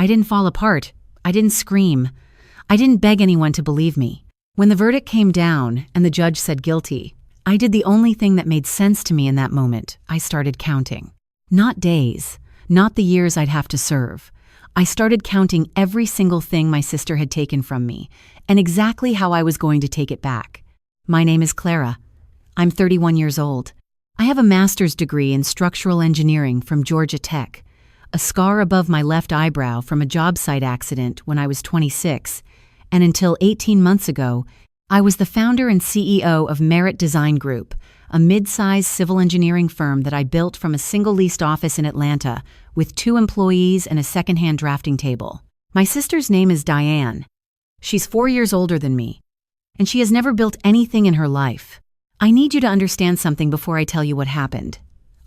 I didn't fall apart. I didn't scream. I didn't beg anyone to believe me. When the verdict came down and the judge said guilty, I did the only thing that made sense to me in that moment. I started counting. Not days, not the years I'd have to serve. I started counting every single thing my sister had taken from me and exactly how I was going to take it back. My name is Clara. I'm 31 years old. I have a master's degree in structural engineering from Georgia Tech, a scar above my left eyebrow from a job site accident when I was 26, and until 18 months ago, I was the founder and CEO of Merit Design Group, a mid-sized civil engineering firm that I built from a single leased office in Atlanta with 2 employees and a secondhand drafting table. My sister's name is Diane. She's 4 years older than me, and she has never built anything in her life. I need you to understand something before I tell you what happened.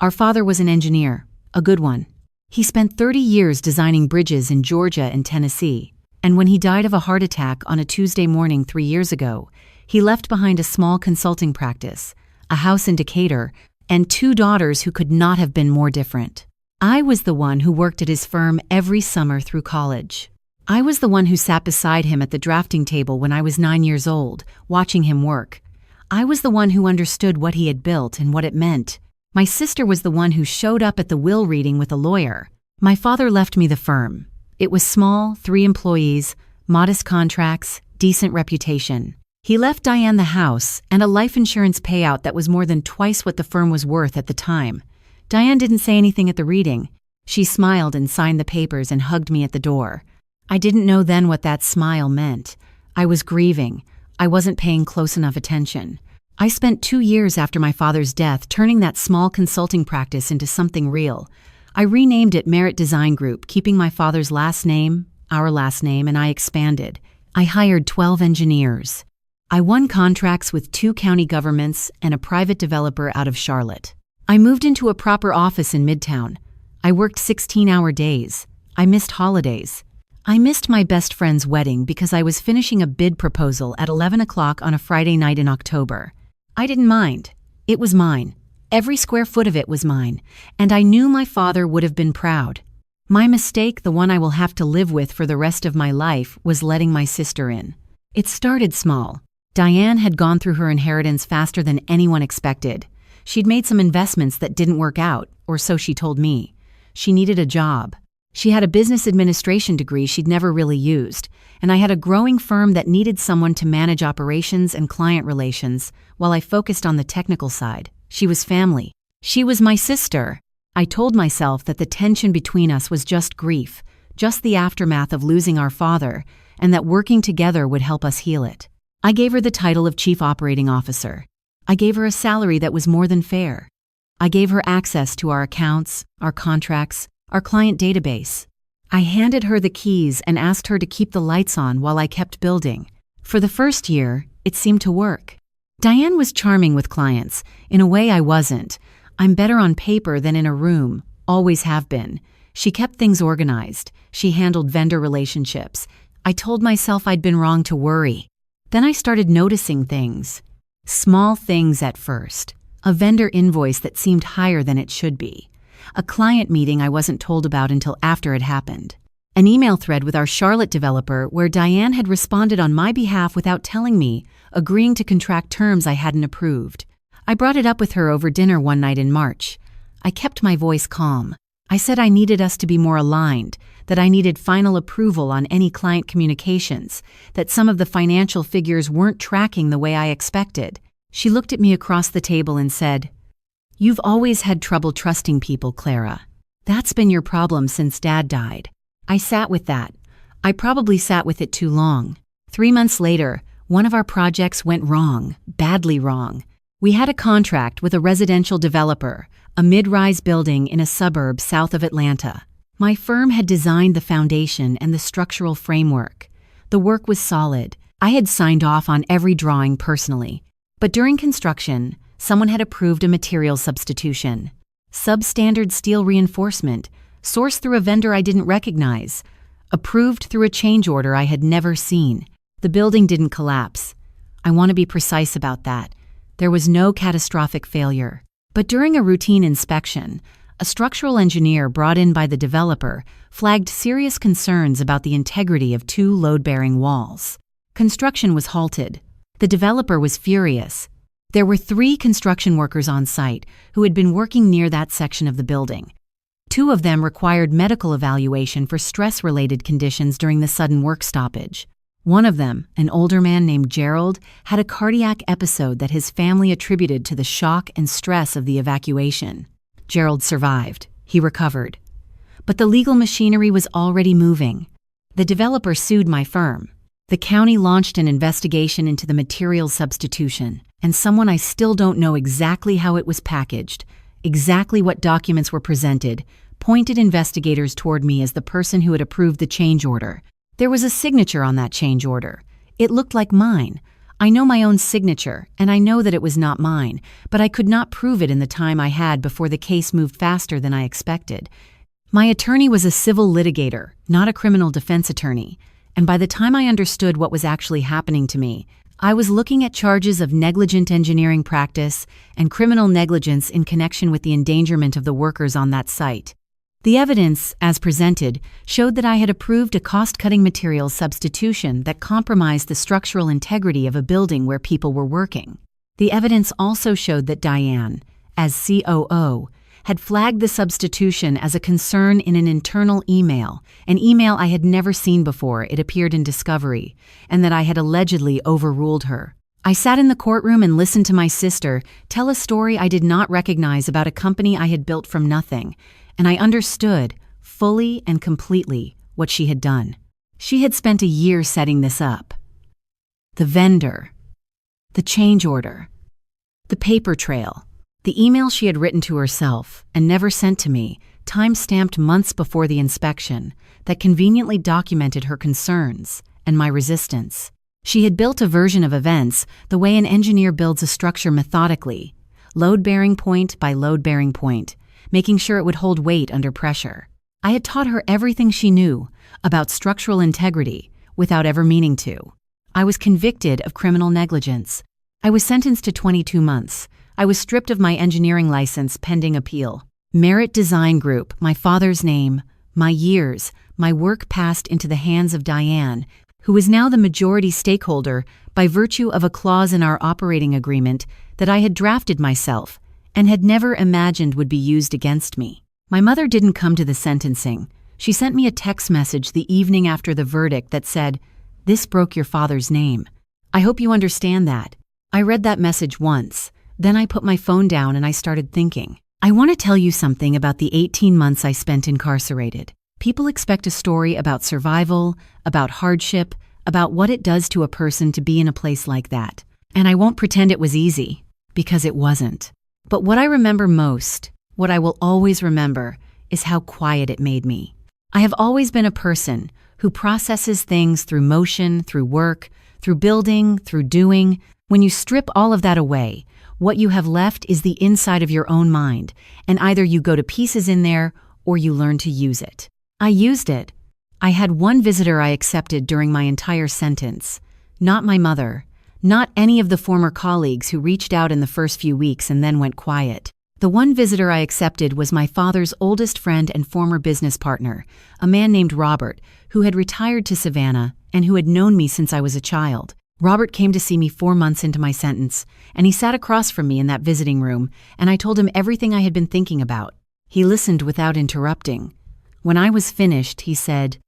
Our father was an engineer, a good one. He spent 30 years designing bridges in Georgia and Tennessee, and when he died of a heart attack on a Tuesday morning 3 years ago, he left behind a small consulting practice, a house in Decatur, and 2 daughters who could not have been more different. I was the one who worked at his firm every summer through college. I was the one who sat beside him at the drafting table when I was 9 years old, watching him work. I was the one who understood what he had built and what it meant. My sister was the one who showed up at the will reading with a lawyer. My father left me the firm. It was small, 3 employees, modest contracts, decent reputation. He left Diane the house and a life insurance payout that was more than twice what the firm was worth at the time. Diane didn't say anything at the reading. She smiled and signed the papers and hugged me at the door. I didn't know then what that smile meant. I was grieving. I wasn't paying close enough attention. I spent 2 years after my father's death turning that small consulting practice into something real. I renamed it Merit Design Group, keeping my father's last name, our last name, and I expanded. I hired 12 engineers. I won contracts with 2 county governments and a private developer out of Charlotte. I moved into a proper office in Midtown. I worked 16-hour days. I missed holidays. I missed my best friend's wedding because I was finishing a bid proposal at 11 o'clock on a Friday night in October. I didn't mind. It was mine. Every square foot of it was mine, and I knew my father would have been proud. My mistake, the one I will have to live with for the rest of my life, was letting my sister in. It started small. Diane had gone through her inheritance faster than anyone expected. She'd made some investments that didn't work out, or so she told me. She needed a job. She had a business administration degree she'd never really used, and I had a growing firm that needed someone to manage operations and client relations while I focused on the technical side. She was family. She was my sister. I told myself that the tension between us was just grief, just the aftermath of losing our father, and that working together would help us heal it. I gave her the title of Chief Operating Officer. I gave her a salary that was more than fair. I gave her access to our accounts, our contracts, our client database. I handed her the keys and asked her to keep the lights on while I kept building. For the first year, it seemed to work. Diane was charming with clients. In a way I wasn't. I'm better on paper than in a room, always have been. She kept things organized. She handled vendor relationships. I told myself I'd been wrong to worry. Then I started noticing things. Small things at first. A vendor invoice that seemed higher than it should be. A client meeting I wasn't told about until after it happened. An email thread with our Charlotte developer where Diane had responded on my behalf without telling me, agreeing to contract terms I hadn't approved. I brought it up with her over dinner one night in March. I kept my voice calm. I said I needed us to be more aligned, that I needed final approval on any client communications, that some of the financial figures weren't tracking the way I expected. She looked at me across the table and said, "You've always had trouble trusting people, Clara. That's been your problem since Dad died." I sat with that. I probably sat with it too long. 3 months later, one of our projects went wrong, badly wrong. We had a contract with a residential developer, a mid-rise building in a suburb south of Atlanta. My firm had designed the foundation and the structural framework. The work was solid. I had signed off on every drawing personally. But during construction, someone had approved a material substitution. Substandard steel reinforcement, sourced through a vendor I didn't recognize, approved through a change order I had never seen. The building didn't collapse. I want to be precise about that. There was no catastrophic failure. But during a routine inspection, a structural engineer brought in by the developer flagged serious concerns about the integrity of 2 load-bearing walls. Construction was halted. The developer was furious. There were 3 construction workers on site who had been working near that section of the building. 2 of them required medical evaluation for stress-related conditions during the sudden work stoppage. One of them, an older man named Gerald, had a cardiac episode that his family attributed to the shock and stress of the evacuation. Gerald survived. He recovered. But the legal machinery was already moving. The developer sued my firm. The county launched an investigation into the material substitution, and someone I still don't know exactly how it was packaged, exactly what documents were presented, pointed investigators toward me as the person who had approved the change order. There was a signature on that change order. It looked like mine. I know my own signature, and I know that it was not mine, but I could not prove it in the time I had before the case moved faster than I expected. My attorney was a civil litigator, not a criminal defense attorney, and by the time I understood what was actually happening to me, I was looking at charges of negligent engineering practice and criminal negligence in connection with the endangerment of the workers on that site. The evidence, as presented, showed that I had approved a cost-cutting material substitution that compromised the structural integrity of a building where people were working. The evidence also showed that Diane, as COO, had flagged the substitution as a concern in an internal email, an email I had never seen before. It appeared in Discovery, and that I had allegedly overruled her. I sat in the courtroom and listened to my sister tell a story I did not recognize about a company I had built from nothing, and I understood, fully and completely, what she had done. She had spent a year setting this up. The vendor, the change order, the paper trail, the email she had written to herself and never sent to me, time-stamped months before the inspection, that conveniently documented her concerns and my resistance. She had built a version of events the way an engineer builds a structure methodically, load-bearing point by load-bearing point, making sure it would hold weight under pressure. I had taught her everything she knew about structural integrity without ever meaning to. I was convicted of criminal negligence. I was sentenced to 22 months. I was stripped of my engineering license pending appeal. Merit Design Group, my father's name, my years, my work passed into the hands of Diane, who is now the majority stakeholder by virtue of a clause in our operating agreement that I had drafted myself and had never imagined would be used against me. My mother didn't come to the sentencing. She sent me a text message the evening after the verdict that said, "This broke your father's name. I hope you understand that." I read that message once. Then I put my phone down and I started thinking. I want to tell you something about the 18 months I spent incarcerated. People expect a story about survival, about hardship, about what it does to a person to be in a place like that. And I won't pretend it was easy, because it wasn't. But what I remember most, what I will always remember, is how quiet it made me. I have always been a person who processes things through motion, through work, through building, through doing. When you strip all of that away, what you have left is the inside of your own mind, and either you go to pieces in there or you learn to use it. I used it. I had one visitor I accepted during my entire sentence. Not my mother. Not any of the former colleagues who reached out in the first few weeks and then went quiet. The one visitor I accepted was my father's oldest friend and former business partner, a man named Robert, who had retired to Savannah and who had known me since I was a child. Robert came to see me 4 months into my sentence, and he sat across from me in that visiting room, and I told him everything I had been thinking about. He listened without interrupting. When I was finished, he said,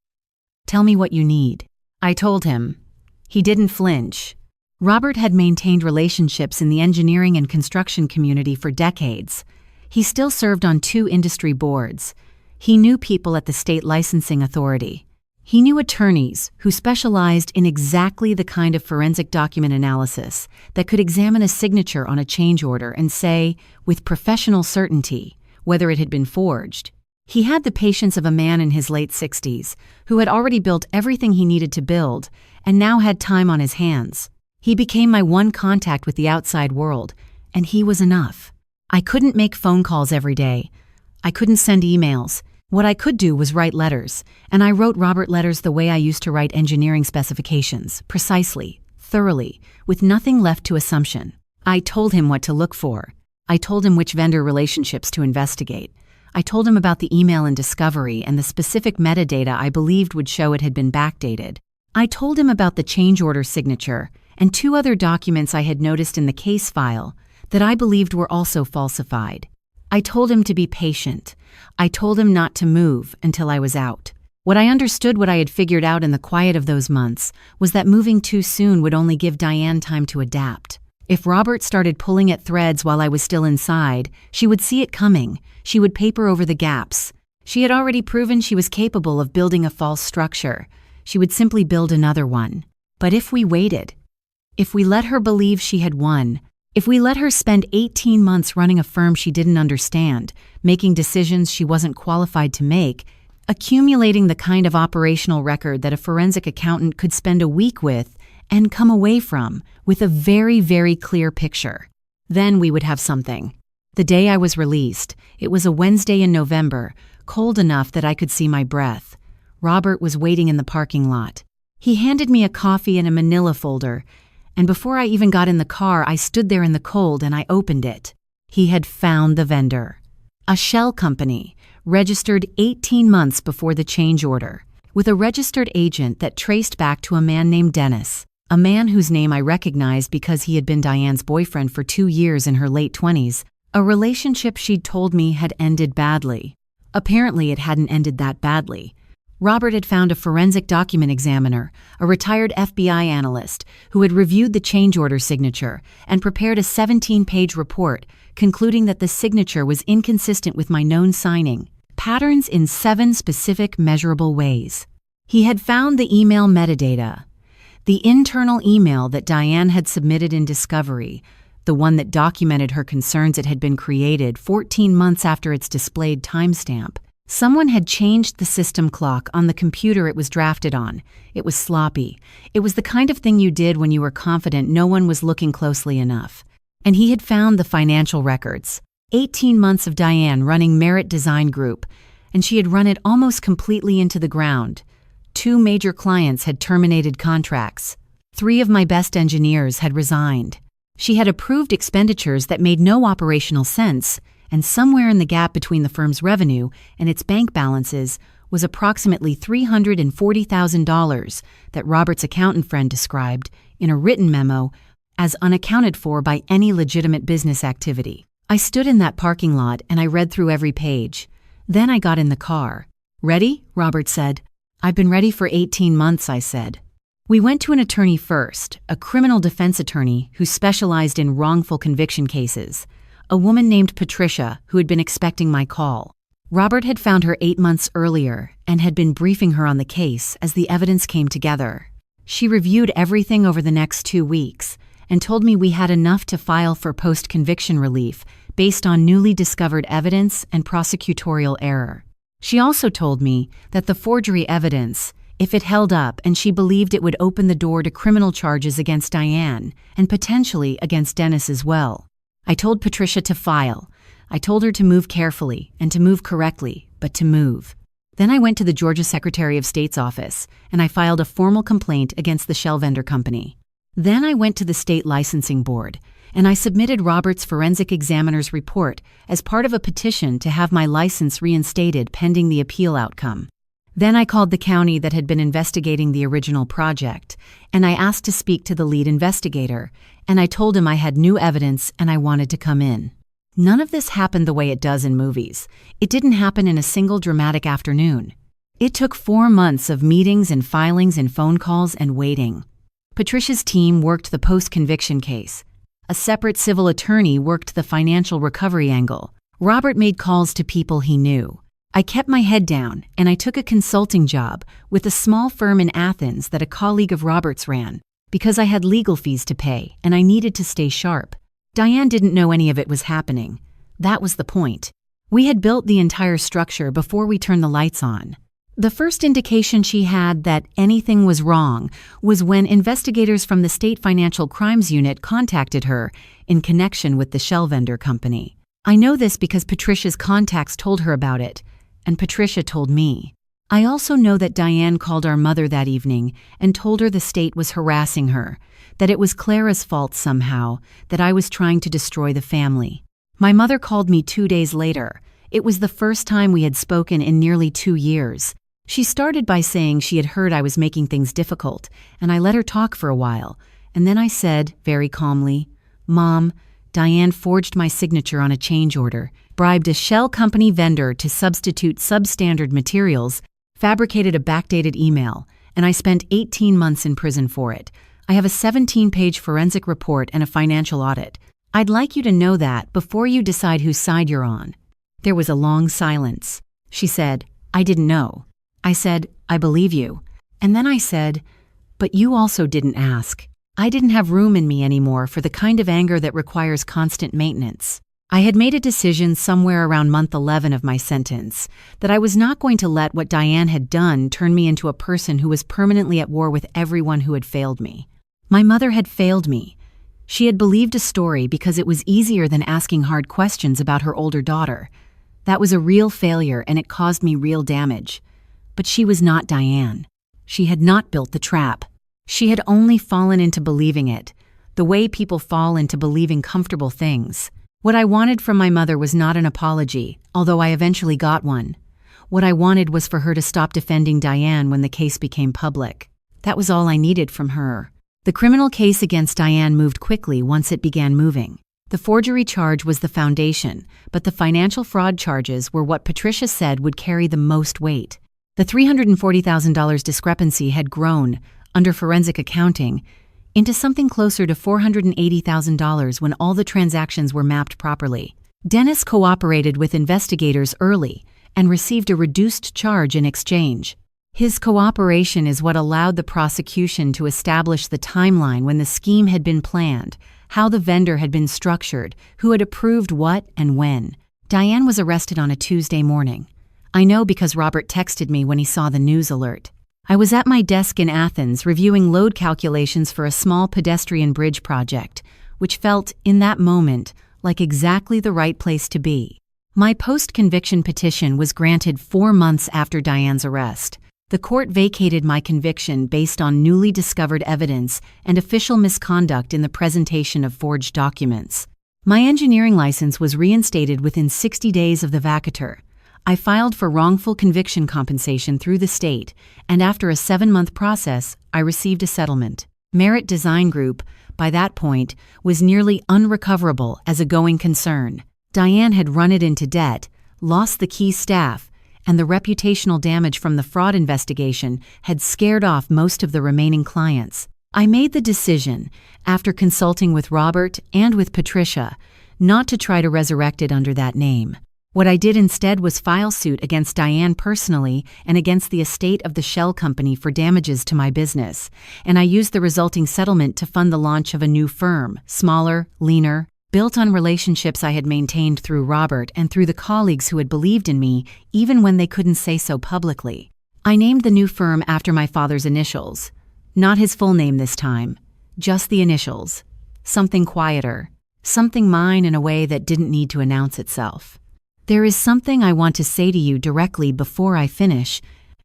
"Tell me what you need." I told him. He didn't flinch. Robert had maintained relationships in the engineering and construction community for decades. He still served on 2 industry boards. He knew people at the state licensing authority. He knew attorneys who specialized in exactly the kind of forensic document analysis that could examine a signature on a change order and say, with professional certainty, whether it had been forged. He had the patience of a man in his late 60s who had already built everything he needed to build and now had time on his hands. He became my one contact with the outside world, and he was enough. I couldn't make phone calls every day. I couldn't send emails. What I could do was write letters, and I wrote Robert letters the way I used to write engineering specifications, precisely, thoroughly, with nothing left to assumption. I told him what to look for. I told him which vendor relationships to investigate. I told him about the email in Discovery and the specific metadata I believed would show it had been backdated. I told him about the change order signature and 2 other documents I had noticed in the case file that I believed were also falsified. I told him to be patient. I told him not to move until I was out. What I understood, what I had figured out in the quiet of those months, was that moving too soon would only give Diane time to adapt. If Robert started pulling at threads while I was still inside, she would see it coming. She would paper over the gaps. She had already proven she was capable of building a false structure. She would simply build another one. But if we waited, if we let her believe she had won, if we let her spend 18 months running a firm she didn't understand, making decisions she wasn't qualified to make, accumulating the kind of operational record that a forensic accountant could spend a week with and come away from with a very, very clear picture, then we would have something. The day I was released, it was a Wednesday in November, cold enough that I could see my breath. Robert was waiting in the parking lot. He handed me a coffee and a manila folder, and before I even got in the car, I stood there in the cold and I opened it. He had found the vendor. A shell company, registered 18 months before the change order, with a registered agent that traced back to a man named Dennis, a man whose name I recognized because he had been Diane's boyfriend for 2 years in her late 20s, a relationship she'd told me had ended badly. Apparently it hadn't ended that badly. Robert had found a forensic document examiner, a retired FBI analyst, who had reviewed the change order signature and prepared a 17-page report concluding that the signature was inconsistent with my known signing patterns in 7 specific measurable ways. He had found the email metadata, the internal email that Diane had submitted in Discovery, the one that documented her concerns it had been created 14 months after its displayed timestamp. Someone had changed the system clock on the computer it was drafted on. It was sloppy. It was the kind of thing you did when you were confident no one was looking closely enough. And he had found the financial records. 18 months of Diane running Merit Design Group, and she had run it almost completely into the ground. 2 major clients had terminated contracts. 3 of my best engineers had resigned. She had approved expenditures that made no operational sense, and somewhere in the gap between the firm's revenue and its bank balances was approximately $340,000 that Robert's accountant friend described in a written memo as unaccounted for by any legitimate business activity. I stood in that parking lot and I read through every page. Then I got in the car. "Ready?" Robert said. "I've been ready for 18 months, I said. We went to an attorney first, a criminal defense attorney who specialized in wrongful conviction cases. A woman named Patricia, who had been expecting my call. Robert had found her 8 months earlier and had been briefing her on the case as the evidence came together. She reviewed everything over the next 2 weeks and told me we had enough to file for post-conviction relief based on newly discovered evidence and prosecutorial error. She also told me that the forgery evidence, if it held up and she believed it would open the door to criminal charges against Diane and potentially against Dennis as well. I told Patricia to file. I told her to move carefully and to move correctly, but to move. Then I went to the Georgia Secretary of State's office and I filed a formal complaint against the shell vendor company. Then I went to the state licensing board and I submitted Robert's forensic examiner's report as part of a petition to have my license reinstated pending the appeal outcome. Then I called the county that had been investigating the original project, and I asked to speak to the lead investigator, and I told him I had new evidence and I wanted to come in. None of this happened the way it does in movies. It didn't happen in a single dramatic afternoon. It took 4 months of meetings and filings and phone calls and waiting. Patricia's team worked the post-conviction case. A separate civil attorney worked the financial recovery angle. Robert made calls to people he knew. I kept my head down, and I took a consulting job with a small firm in Athens that a colleague of Robert's ran, because I had legal fees to pay, and I needed to stay sharp. Diane didn't know any of it was happening. That was the point. We had built the entire structure before we turned the lights on. The first indication she had that anything was wrong was when investigators from the State Financial Crimes Unit contacted her in connection with the shell vendor company. I know this because Patricia's contacts told her about it, and Patricia told me. I also know that Diane called our mother that evening and told her the state was harassing her, that it was Clara's fault somehow, that I was trying to destroy the family. My mother called me 2 days later, It was the first time we had spoken in nearly 2 years. She started by saying she had heard I was making things difficult, and I let her talk for a while. And then I said, very calmly, "Mom, Diane forged my signature on a change order, bribed a shell company vendor to substitute substandard materials, fabricated a backdated email, and I spent 18 months in prison for it. I have a 17-page forensic report and a financial audit. I'd like you to know that before you decide whose side you're on." There was a long silence. She said, "I didn't know." I said, "I believe you." And then I said, "But you also didn't ask." I didn't have room in me anymore for the kind of anger that requires constant maintenance. I had made a decision somewhere around month 11 of my sentence that I was not going to let what Diane had done turn me into a person who was permanently at war with everyone who had failed me. My mother had failed me. She had believed a story because it was easier than asking hard questions about her older daughter. That was a real failure and it caused me real damage. But she was not Diane. She had not built the trap. She had only fallen into believing it, the way people fall into believing comfortable things. What I wanted from my mother was not an apology, although I eventually got one. What I wanted was for her to stop defending Diane when the case became public. That was all I needed from her. The criminal case against Diane moved quickly once it began moving. The forgery charge was the foundation, but the financial fraud charges were what Patricia said would carry the most weight. The $340,000 discrepancy had grown, under forensic accounting, into something closer to $480,000 when all the transactions were mapped properly. Dennis cooperated with investigators early and received a reduced charge in exchange. His cooperation is what allowed the prosecution to establish the timeline when the scheme had been planned, how the vendor had been structured, who had approved what and when. Diane was arrested on a Tuesday morning. I know because Robert texted me when he saw the news alert. I was at my desk in Athens reviewing load calculations for a small pedestrian bridge project, which felt, in that moment, like exactly the right place to be. My post-conviction petition was granted 4 months after Diane's arrest. The court vacated my conviction based on newly discovered evidence and official misconduct in the presentation of forged documents. My engineering license was reinstated within 60 days of the vacatur. I filed for wrongful conviction compensation through the state, and after a 7-month process, I received a settlement. Merit Design Group, by that point, was nearly unrecoverable as a going concern. Diane had run it into debt, lost the key staff, and the reputational damage from the fraud investigation had scared off most of the remaining clients. I made the decision, after consulting with Robert and with Patricia, not to try to resurrect it under that name. What I did instead was file suit against Diane personally and against the estate of the shell company for damages to my business, and I used the resulting settlement to fund the launch of a new firm, smaller, leaner, built on relationships I had maintained through Robert and through the colleagues who had believed in me even when they couldn't say so publicly. I named the new firm after my father's initials. Not his full name this time, just the initials. Something quieter, something mine in a way that didn't need to announce itself. There is something I want to say to you directly before I finish,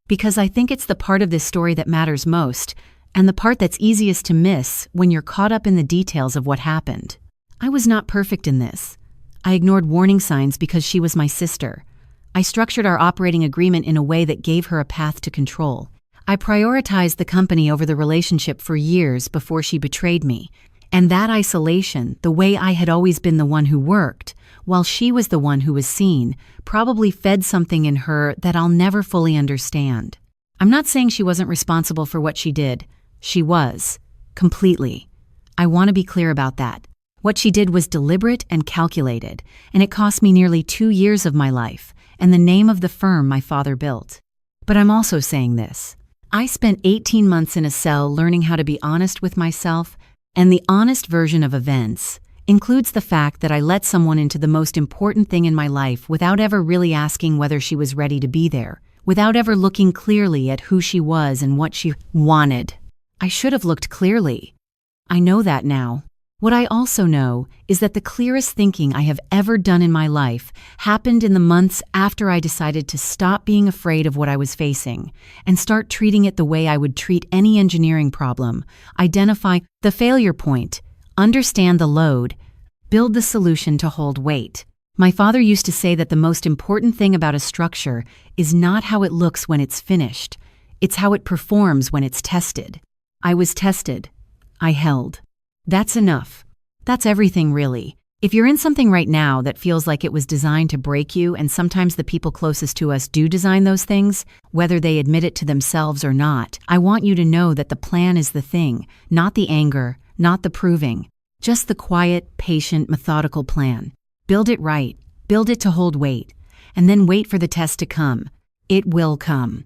because I think it's the part of this story that matters most, and the part that's easiest to miss when you're caught up in the details of what happened. I was not perfect in this. I ignored warning signs because she was my sister. I structured our operating agreement in a way that gave her a path to control. I prioritized the company over the relationship for years before she betrayed me, and that isolation, the way I had always been the one who worked, while she was the one who was seen, probably fed something in her that I'll never fully understand. I'm not saying she wasn't responsible for what she did. She was. Completely. I want to be clear about that. What she did was deliberate and calculated, and it cost me nearly 2 years of my life and the name of the firm my father built. But I'm also saying this. I spent 18 months in a cell learning how to be honest with myself, and the honest version of events includes the fact that I let someone into the most important thing in my life without ever really asking whether she was ready to be there, without ever looking clearly at who she was and what she wanted. I should have looked clearly. I know that now. What I also know is that the clearest thinking I have ever done in my life happened in the months after I decided to stop being afraid of what I was facing and start treating it the way I would treat any engineering problem, identify the failure point, understand the load, build the solution to hold weight. My father used to say that the most important thing about a structure is not how it looks when it's finished, it's how it performs when it's tested. I was tested. I held. That's enough. That's everything, really. If you're in something right now that feels like it was designed to break you, and sometimes the people closest to us do design those things, whether they admit it to themselves or not, I want you to know that the plan is the thing, not the anger, not the proving. Just the quiet, patient, methodical plan. Build it right. Build it to hold weight. And then wait for the test to come. It will come.